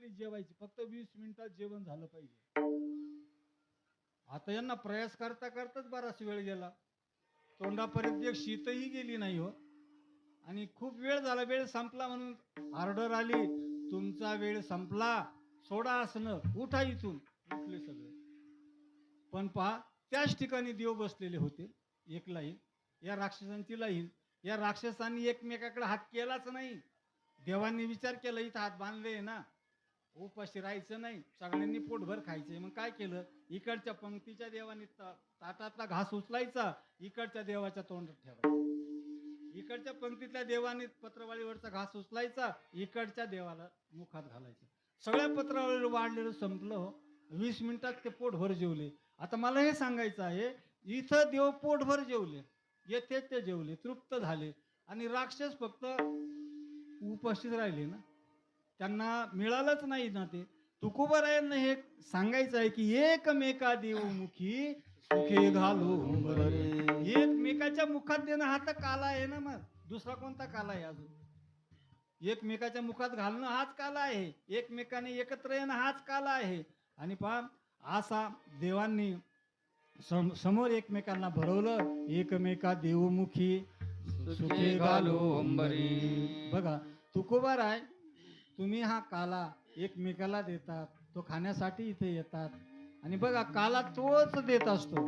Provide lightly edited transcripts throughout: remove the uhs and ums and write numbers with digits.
लागली जेवायची, फक्त 20 मिनिटात जेवण झालं पाहिजे. आता यांना प्रयास करता करताच बराच वेळ गेला, तोंडापर्यंत एक शीतही गेली नाही हो. आणि खूप वेळ झाला, वेळ संपला म्हणून ऑर्डर आली, तुमचा वेळ संपला, सोडा आसनं, उठा इथून. उठले सगळे. पण पहा, त्याच ठिकाणी देव बसलेले होते, एक लाईन, या राक्षसांची लाईन. या राक्षसांनी एकमेकाकडे हात केलाच नाही. देवांनी विचार केला, इथं हात बांधले ना, उपाशी राहायचं नाही, सगळ्यांनी पोटभर खायचंय. मग काय केलं, इकडच्या पंक्तीच्या देवाने ताटातला घास उचलायचा, इकडच्या देवाच्या तोंडात ठेवायचा. इकडच्या पंक्तीतल्या देवाने पत्रवाळीवरचा घास उचलायचा, इकडच्या देवाला मुखात घालायचा. सगळ्या पत्रवाळीवर वाढलेलं संपलं. 20 मिनिटात ते पोटभर जेवले. आता मला हे सांगायचं आहे, इथं देव पोटभर जेवले, येथे ते जेवले, तृप्त झाले, आणि राक्षस फक्त उपाशीच राहिले ना, त्यांना मिळालंच नाही ना. ते तुकोबारायांना हे सांगायचं आहे की एकमेका देवमुखी सुखे घालो बरे. एकमेकाच्या मुखात देणं हा तर काला आहे ना, मग दुसरा कोणता काला आहे अजून? एकमेकाच्या मुखात घालणं हाच काला आहे, एकमेकाने एकत्र येणं हाच काला आहे. आणि पहा, असा देवांनी समोर एकमेकांना भरवलं, एकमेका देवमुखी सुखे घालो अंबरी. बघा, तुकोबाराय, तुम्ही हा काला एकमेकाला देतात, तो खाण्यासाठी इथे येतात. आणि बघा, काला तोच देत असतो,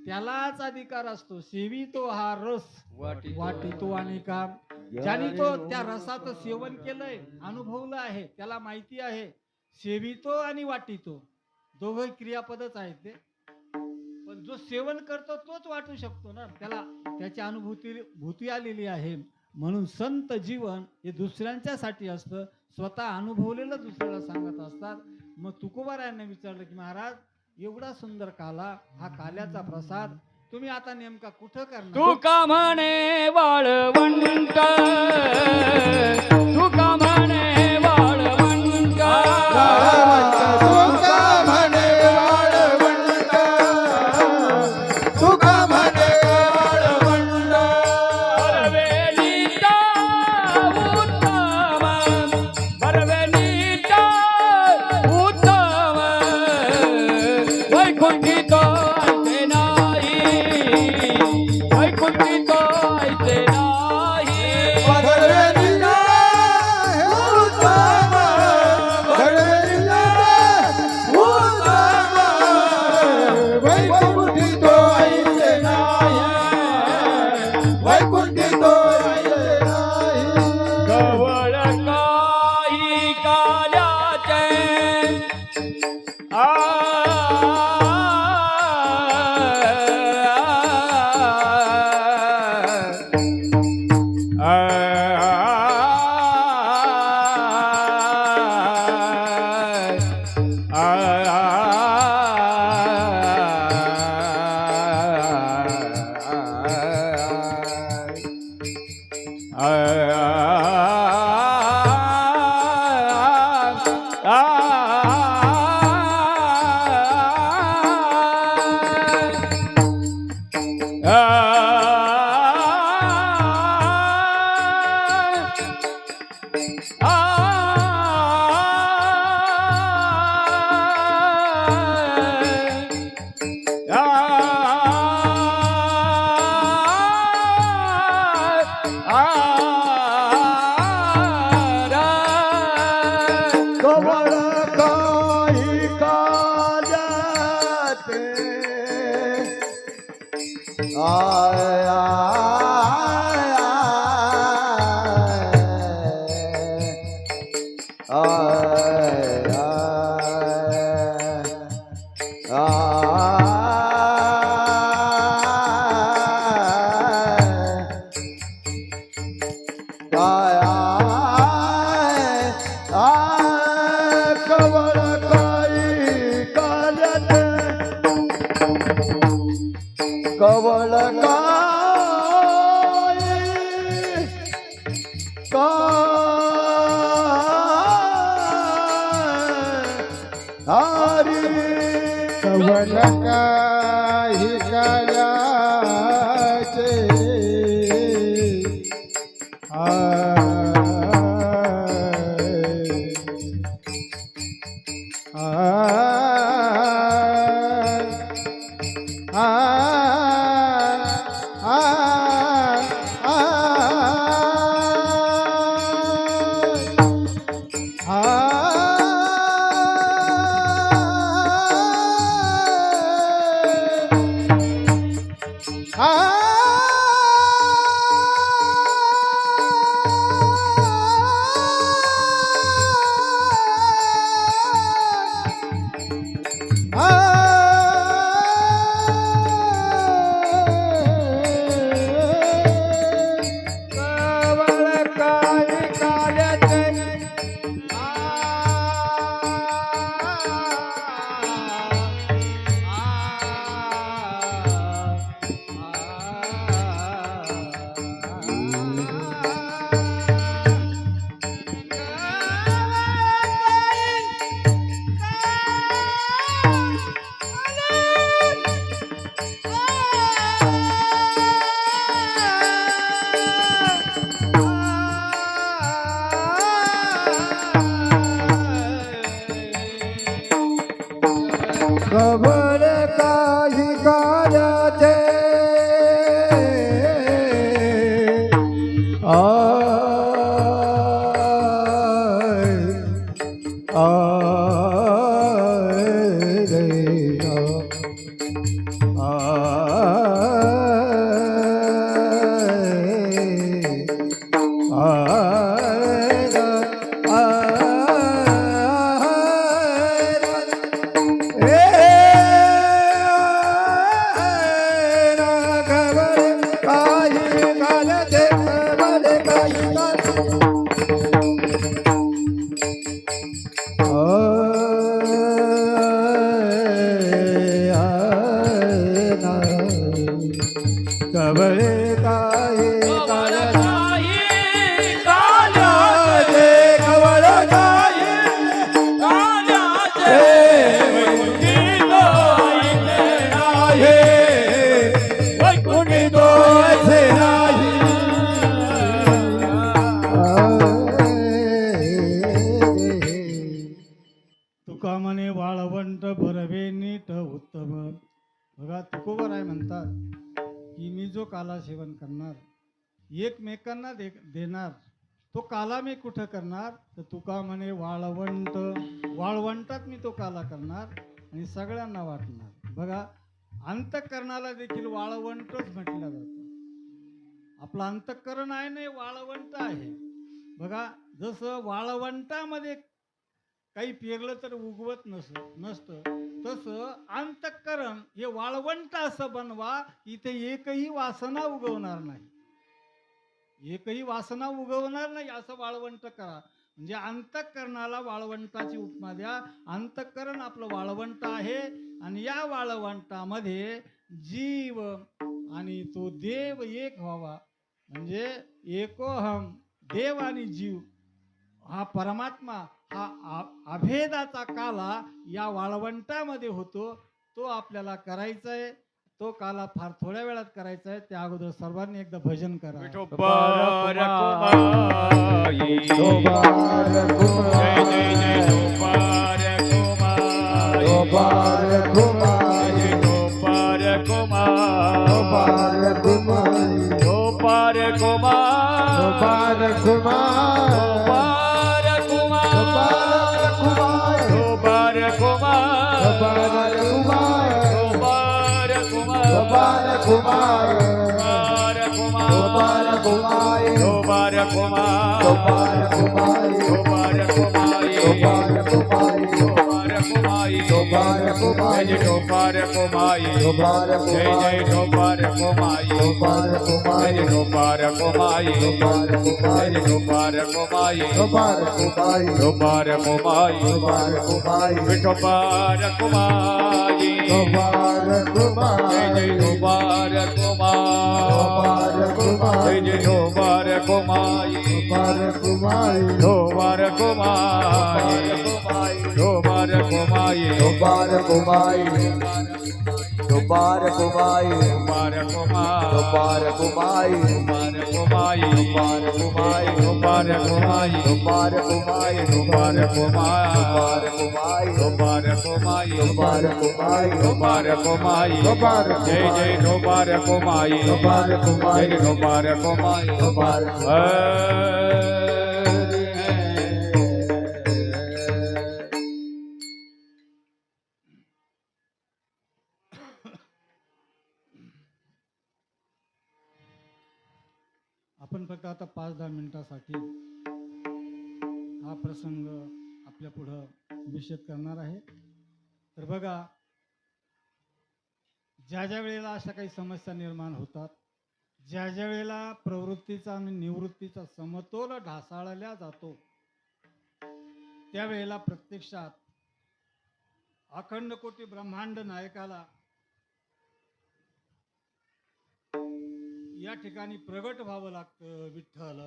त्यालाच अधिकार असतो. सेवी तो हा रस वाटी तो आणि का, ज्याने तो त्या रसाचं सेवन केलंय, अनुभवलं आहे, त्याला माहिती आहे. सेवितो आणि वाटितो दोघं क्रियापदच आहेत ते, पण जो सेवन करतो तोच वाटू शकतो ना, त्याला त्याची भूती आलेली आहे. म्हणून संत जीवन हे दुसऱ्यांच्यासाठी असतं, स्वतः अनुभवलेलं दुसऱ्याला सांगत असतात. मग तुकोबारायांना विचारलं की महाराज, एवढा सुंदर काला, हा काल्याचा प्रसाद तुम्ही आता नेमका कुठं करणार? तू का म्हणे वाळवंट, तू का म्हणे वाळवंट, कवळ हरी कवळ काही कायाचे खबर काही काळाचे कबळे काही कवळ काही काल्याचे कबळ काही काल्याचे वैकुंठी तो इथे नाही. तुका म्हणे वाळवंट भरवे नीट उत्तम. बघा तुकोबर आहे म्हणतात की मी जो काला सेवन करणार एकमेकांना देणार तो काला मी कुठं करणार तर तुका म्हणे वाळवंट वाळवंटात मी तो काला करणार आणि सगळ्यांना वाटणार. बघा अंतःकरणाला देखील वाळवंटच म्हटलं जातं. आपलं अंतःकरण आहे ना वाळवंट आहे. बघा जसं वाळवंटामध्ये काही पेरलं तर उगवत नसतं तसं अंतःकरण हे वाळवंट असं बनवा इथे एकही वासना उगवणार नाही. एकही वासना उगवणार नाही असं वाळवंट करा. म्हणजे अंतःकरणाला वाळवंटाची उपमा द्या. अंतःकरण आपलं वाळवंट आहे आणि या वाळवंटामध्ये जीव आणि तो देव एक व्हावा. म्हणजे एकोहम देव आणि जीव हा परमात्मा हा अभेदाचा काला या वाळवंटामध्ये होतो. तो आपल्याला करायचा आहे. तो काला फार थोड्या वेळात करायचा आहे. त्या अगोदर सर्वांनी एकदा भजन करा. विठोबार कुमाई. जय जय जय विठोबार कुमाई. गोपाल कुमार विठोबार कुमाई. गोपाल कुमार विठोबार कुमाई. गोपाल कुमार विठोबार कुमाई. गोपाल कुमार विठोबार कुमाई. गोपाल कुमार विठोबार कुमाई. गोपाल कुमार विठोबार कुमाई. गोपाल कुमार विठोबार कुमाई. गोपाल कुमार विठोबार कुमाई. गोपाल कुमार विठोबार कुमाई. गोपाल कुमार जय जय विठोबार कुमाई. गोपाल कुमार जय जय विठोबार कुमाई. गोपाल कुमार जय जय विठोबार कुमाई. गोपाल कुमार विठोबार कुमाई. गोपाल कुमार विठोबार कुमाई. गोपाल कुमार जय जय विठोबार कुमाई. गोपाल कुमार जय जय विठोबार कुमाई. Gopal Kumar विठोबार कुमाई. विठोबार कुमाई. Gopal Kumar Nubare kumai, Nubare kumai, Nubare kumai, Nubare kumai, Nubare kumai, Nubare kumai, Nubare kumai, Nubare kumai, Nubare kumai, Nubare kumai, Nubare kumai, Nubare kumai, Nubare Jai Jai Nubare kumai, Nubare kumai, Jai Nubare kumai, Nubare आपण फक्त आता 5-10 मिनिटासाठी हा प्रसंग आपल्या पुढं निश्चित करणार आहे. तर बघा, ज्या ज्या वेळेला अशा काही समस्या निर्माण होतात, ज्या ज्या वेळेला प्रवृत्तीचा आणि निवृत्तीचा समतोल ढासाळल्या जातो, त्यावेळेला प्रत्यक्षात अखंड कोटी ब्रह्मांड नायकाला या ठिकाणी प्रगट व्हावं लागतं. विठ्ठल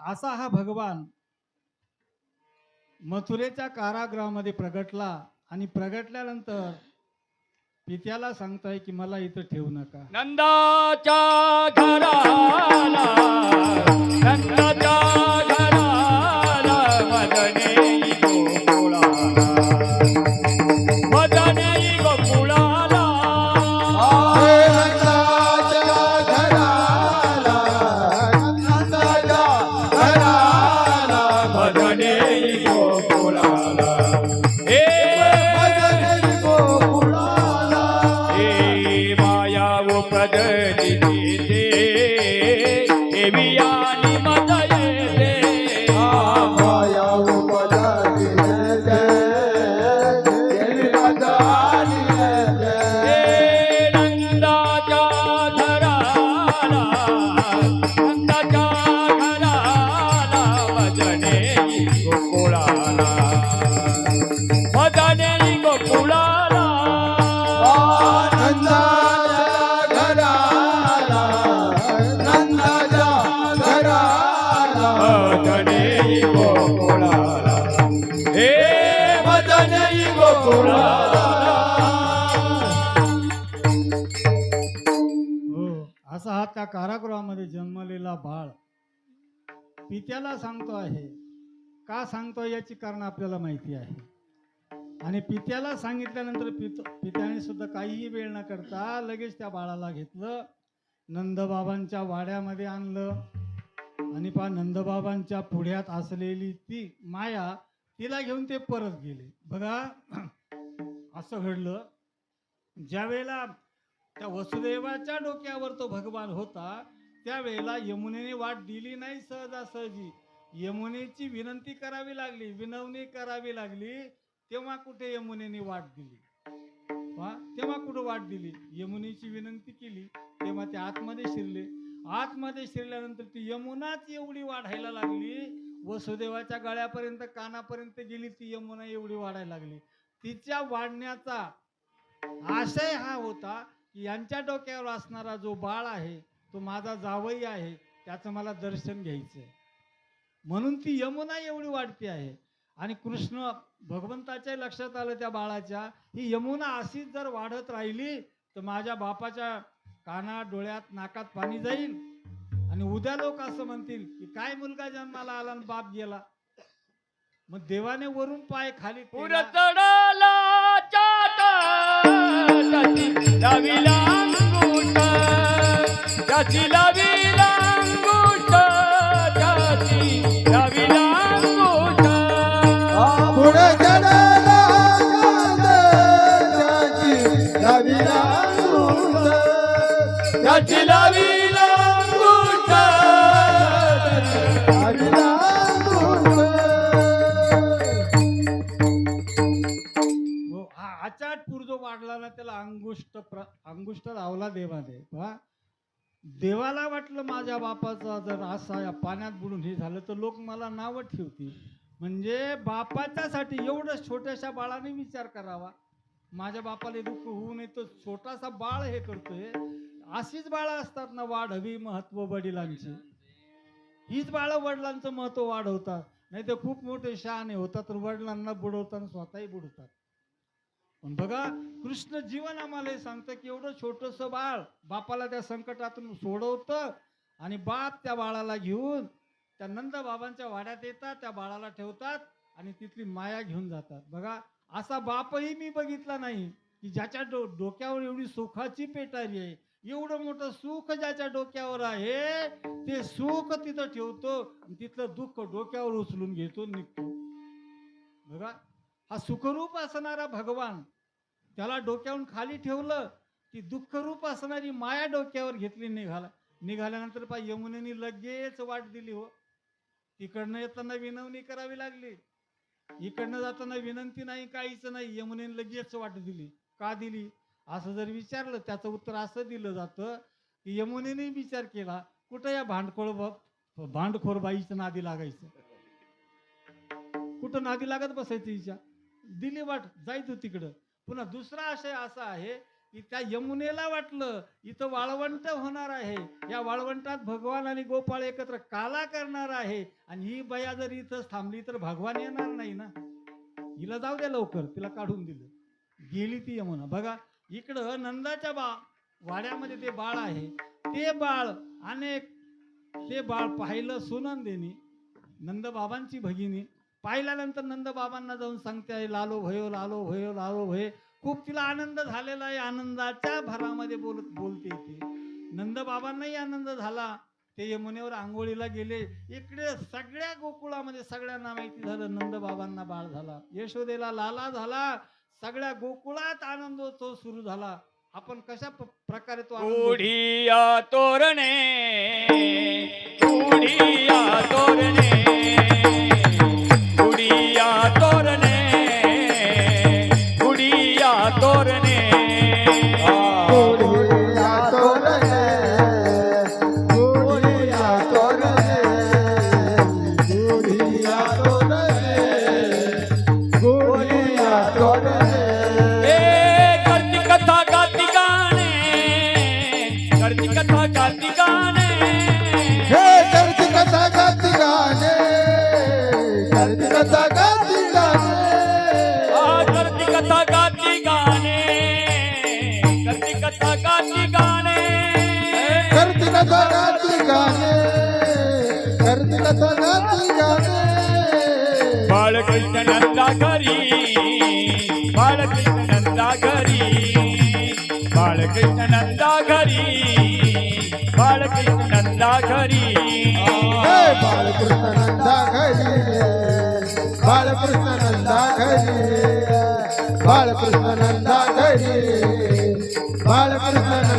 असा हा भगवान मथुरेच्या कारागृहामध्ये प्रगटला आणि प्रगटल्यानंतर पित्याला सांगताय की मला इथं ठेवू नका. नंदाच्या घराला, नंदाच्या घराला मदने गोकुळाला, मदने गोकुळाला, मदने गोकुळाला, हे माया उपदती ते एवियानी मद येते, माया उपदारी येते, देवी मदारी येते. हे नंदाच्या घराला, नंदाच्या घराला मदने गोकुळाला, मदने गोकुळाला, नंदाच्या घराला, नंदाच्या घराला, मदने गोकुळाला, हे मदने गोकुळाला. हो, असा हा त्या कारागृहामध्ये जन्मलेला बाळ पित्याला सांगतो आहे. का सांगतो याची कारण आपल्याला माहिती आहे. आणि पित्याला सांगितल्यानंतर पित्याने सुद्धा काहीही वेळ न करता लगेच त्या बाळाला घेतलं, नंदबाबांच्या वाड्यामध्ये आणलं आणि नंदबाबांच्या पुढ्यात असलेली ती माया तिला घेऊन ते परत गेले. बघा, असं घडलं ज्या वेळेला त्या वसुदेवाच्या डोक्यावर तो भगवान होता, त्यावेळेला यमुनेने वाट दिली नाही सहजासहजी. यमुनेची विनंती करावी लागली, विनवणी करावी लागली, तेव्हा कुठे यमुनेने वाट दिली? तेव्हा कुठं वाट दिली? यमुनेची विनंती केली तेव्हा ते आतमध्ये शिरले. आतमध्ये शिरल्यानंतर ती यमुनाच एवढी वाढायला लागली, वसुदेवाच्या गळ्यापर्यंत कानापर्यंत गेली ती यमुना एवढी वाढायला लागली. तिच्या वाढण्याचा आशय हा होता की यांच्या डोक्यावर असणारा जो बाळ आहे तो माझा जावई आहे, त्याचं मला दर्शन घ्यायचंय. म्हणून ती यमुना एवढी वाढती आहे. आणि कृष्ण भगवंताच्या लक्षात आलं त्या बाळाच्या, ही यमुना अशीच जर वाढत राहिली तर माझ्या बापाच्या कानात, डोळ्यात, नाकात पाणी जाईल आणि उद्या लोक असं म्हणतील की काय मुलगा जन्माला आला आणि बाप गेला. मग देवाने वरून पाय खाली केला. पुरतडाला चाट लाविला अंगूठ, त्याची लाविला अंगूठ, त्याची लाविला अंगूठ, पुढे चढला त्याची लाविला अंगूठ, त्याची लाविला अंगूठ, लाविला अंगूठ. हो, हा आचाटपूर जो वाढला ना त्याला अंगुष्ट लावला देवाने. देवाला वाटलं माझ्या बापाचा जर असा या पाण्यात बुडून हे झालं तर लोक मला नावं ठेवतील. म्हणजे बापाच्यासाठी एवढं छोट्याशा बाळाने विचार करावा, माझ्या बापाला दुःख होऊ नये, तो छोटासा बाळ हे करतोय. अशीच बाळं असतात ना, वाढवी महत्व वडिलांचे. हीच बाळं वडिलांचं महत्व वाढवतात. नाही तर खूप मोठे शहाणे होतात तर वडिलांना बुडवताना स्वतःही बुडतात. पण बघा, कृष्ण जीवन आम्हाला हे सांगतं की एवढं छोटस बाळ बापाला त्या संकटातून सोडवतं आणि बाप त्या बाळाला घेऊन त्या नंद बाबांच्या वाड्यात येतात, त्या बाळाला ठेवतात आणि तिथली माया घेऊन जातात. बघा, असा बापही मी बघितला नाही की ज्याच्या डोक्यावर एवढी सुखाची पेटारी आहे. एवढं मोठं सुख ज्याच्या डोक्यावर आहे, ते सुख तिथं ठेवतो, तिथलं दुःख डोक्यावर उचलून घेतो, निघतो. बघा, हा सुखरूप असणारा भगवान, त्याला डोक्यावरून खाली ठेवलं की दुःखरूप असणारी माया डोक्यावर घेतली. निघाल्यानंतर पा यमुनेनी लगेच वाट दिली हो. तिकडनं येताना विनवणी करावी लागली, इकडनं जाताना विनंती नाही, काहीच नाही. यमुनेने लगेच वाट दिली. का दिली असं जर विचारलं, त्याचं उत्तर असं दिलं जातं की यमुनेने विचार केला, कुठं या भांडखोर बाईचं नादी लागायचं, कुठं नादी लागत बसायचं हिच्या. दिली वाट, जाय तू तिकडं. पुन्हा दुसरा आशय असा आहे की त्या यमुनेला वाटलं इथं वाळवंट होणार आहे, या वाळवंटात भगवान आणि गोपाळ एकत्र काला करणार आहे आणि ही बया जर इथंच थांबली तर भगवान येणार नाही ना, हिला जाऊ द्या लवकर. तिला काढून दिलं, गेली ती यमुना. बघा, इकडं नंदाच्या वाड्यामध्ये ते बाळ आहे. ते बाळ पाहिलं सुनंदेनी, नंद बाबांची भगिनी. पाहिल्यानंतर नंद बाबांना जाऊन सांगते, लालो भयो लालो भयो लालो भय. खूप तिला आनंद झालेला आहे. आनंदाच्या भरामध्ये बोलते ती. नंद बाबांनाही आनंद झाला. ते यमुनेवर आंघोळीला गेले. इकडे सगळ्या गोकुळामध्ये सगळ्यांना माहिती झालं नंद बाबांना बाळ झाला, यशोदेला लाला झाला. सगळ्या गोकुळात आनंदोत्सव सुरू झाला. आपण कशा प्रकारे तो गुढिया तोरणे, गुढिया तोरणे, गुढिया तोरणे, गुढिया तोरणे. गोडिया तोरणे, गोडिया तोरणे, गोडिया तोरणे, गोडिया तोरणे. करती कथा गाती गाणे, करती कथा गाती गाणे, हे करती कथा गाती गाणे, करती कथा गाती गाणे, करती कथा गाती गाणे, करती कथा गाती गाणे, करती कथा गाती गाणे, करती कथा गाती गाणे. बाळकृष्ण नंदा घरी, बाळकृष्ण नंदा घरी, बाळकृष्ण नंदा घरी, बाळकृष्ण नंदा घरी. हे बाळकृष्ण नंदा घरी, बाळकृष्ण नंदा घरी, बाळकृष्ण नंदा घरी, बाळकृष्ण नंदा